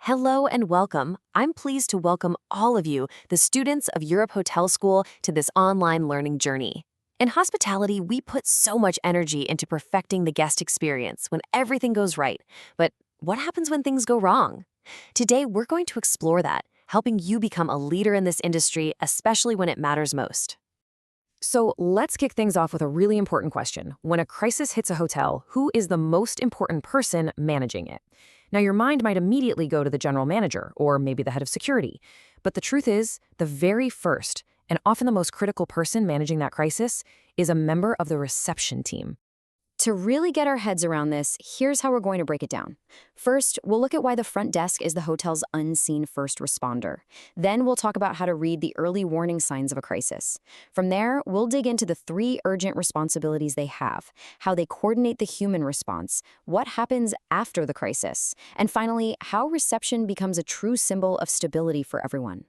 Hello and welcome. I'm pleased to welcome all of you, the students of Europe Hotel School, to this online learning journey. In hospitality, we put so much energy into perfecting the guest experience when everything goes right. But what happens when things go wrong? Today, we're going to explore that, helping you become a leader in this industry, especially when it matters most. So let's kick things off with a really important question. When a crisis hits a hotel, who is the most important person managing it? Now, your mind might immediately go to the general manager or maybe the head of security. But the truth is, the very first, and often the most critical person managing that crisis, is a member of the reception team. To really get our heads around this, here's how we're going to break it down. First, we'll look at why the front desk is the hotel's unseen first responder. Then we'll talk about how to read the early warning signs of a crisis. From there, we'll dig into the 3 urgent responsibilities they have, how they coordinate the human response, what happens after the crisis, and finally, how reception becomes a true symbol of stability for everyone.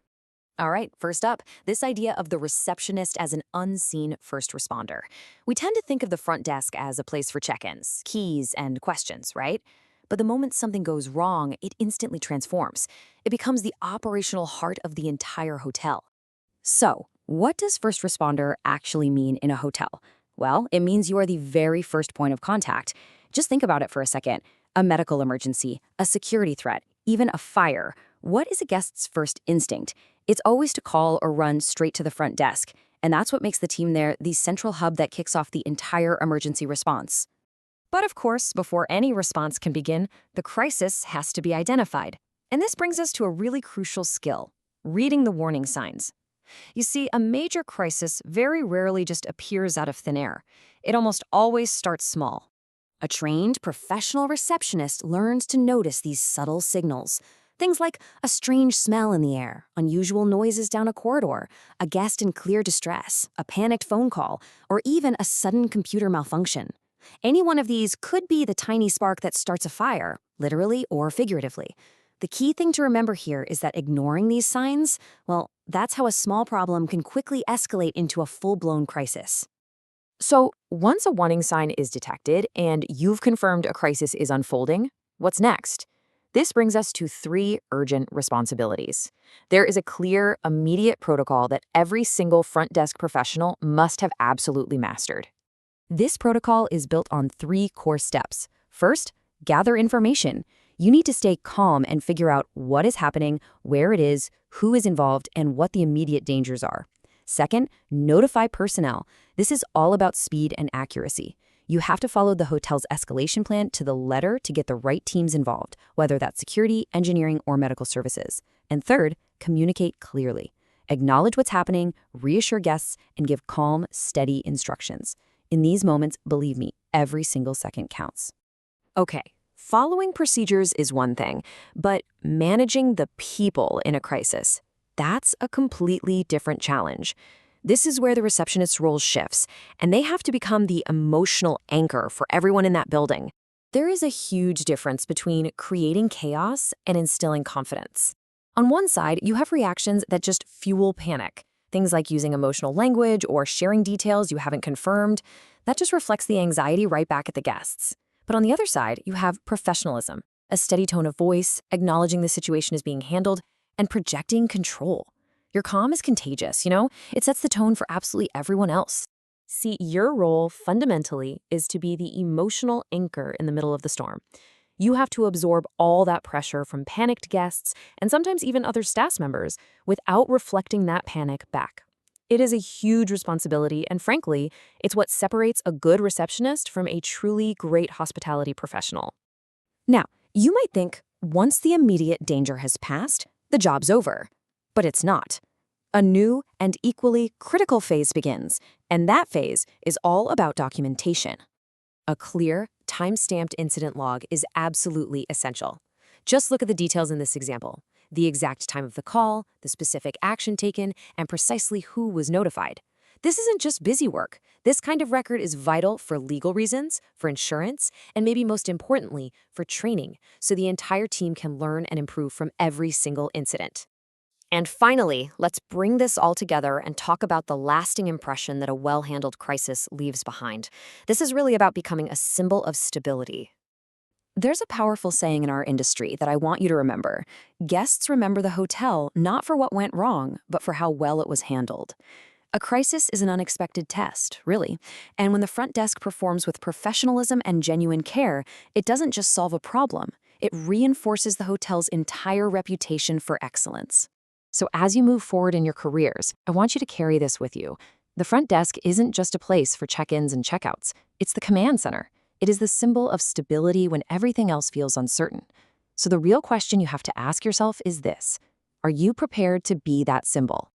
All right, first up, this idea of the receptionist as an unseen first responder. We tend to think of the front desk as a place for check-ins, keys, and questions, right? But the moment something goes wrong, it instantly transforms. It becomes the operational heart of the entire hotel. So, what does first responder actually mean in a hotel? Well, it means you are the very first point of contact. Just think about it for a second. A medical emergency, a security threat, even a fire. What is a guest's first instinct? It's always to call or run straight to the front desk, and that's what makes the team there the central hub that kicks off the entire emergency response. But of course, before any response can begin, the crisis has to be identified. And this brings us to a really crucial skill: reading the warning signs. You see, a major crisis very rarely just appears out of thin air. It almost always starts small. A trained, professional receptionist learns to notice these subtle signals. Things like a strange smell in the air, unusual noises down a corridor, a guest in clear distress, a panicked phone call, or even a sudden computer malfunction. Any one of these could be the tiny spark that starts a fire, literally or figuratively. The key thing to remember here is that ignoring these signs, well, that's how a small problem can quickly escalate into a full-blown crisis. So, once a warning sign is detected and you've confirmed a crisis is unfolding, what's next? This brings us to 3 urgent responsibilities. There is a clear, immediate protocol that every single front desk professional must have absolutely mastered. This protocol is built on 3 core steps. First, gather information. You need to stay calm and figure out what is happening, where it is, who is involved, and what the immediate dangers are. Second, notify personnel. This is all about speed and accuracy. You have to follow the hotel's escalation plan to the letter to get the right teams involved, whether that's security, engineering, or medical services. And third, communicate clearly. Acknowledge what's happening, reassure guests, and give calm, steady instructions. In these moments, believe me, every single second counts. Okay, following procedures is one thing, but managing the people in a crisis, that's a completely different challenge. This is where the receptionist's role shifts, and they have to become the emotional anchor for everyone in that building. There is a huge difference between creating chaos and instilling confidence. On one side, you have reactions that just fuel panic. Things like using emotional language or sharing details you haven't confirmed. That just reflects the anxiety right back at the guests. But on the other side, you have professionalism, a steady tone of voice, acknowledging the situation is being handled, and projecting control. Your calm is contagious, It sets the tone for absolutely everyone else. See, your role fundamentally is to be the emotional anchor in the middle of the storm. You have to absorb all that pressure from panicked guests and sometimes even other staff members without reflecting that panic back. It is a huge responsibility, and frankly, it's what separates a good receptionist from a truly great hospitality professional. Now, you might think, once the immediate danger has passed, the job's over. But it's not. A new and equally critical phase begins, and that phase is all about documentation. A clear, time-stamped incident log is absolutely essential. Just look at the details in this example: the exact time of the call, the specific action taken, and precisely who was notified. This isn't just busy work. This kind of record is vital for legal reasons, for insurance, and maybe most importantly, for training, so the entire team can learn and improve from every single incident. And finally, let's bring this all together and talk about the lasting impression that a well-handled crisis leaves behind. This is really about becoming a symbol of stability. There's a powerful saying in our industry that I want you to remember. Guests remember the hotel not for what went wrong, but for how well it was handled. A crisis is an unexpected test, really. And when the front desk performs with professionalism and genuine care, it doesn't just solve a problem, it reinforces the hotel's entire reputation for excellence. So as you move forward in your careers, I want you to carry this with you. The front desk isn't just a place for check-ins and checkouts. It's the command center. It is the symbol of stability when everything else feels uncertain. So the real question you have to ask yourself is this: are you prepared to be that symbol?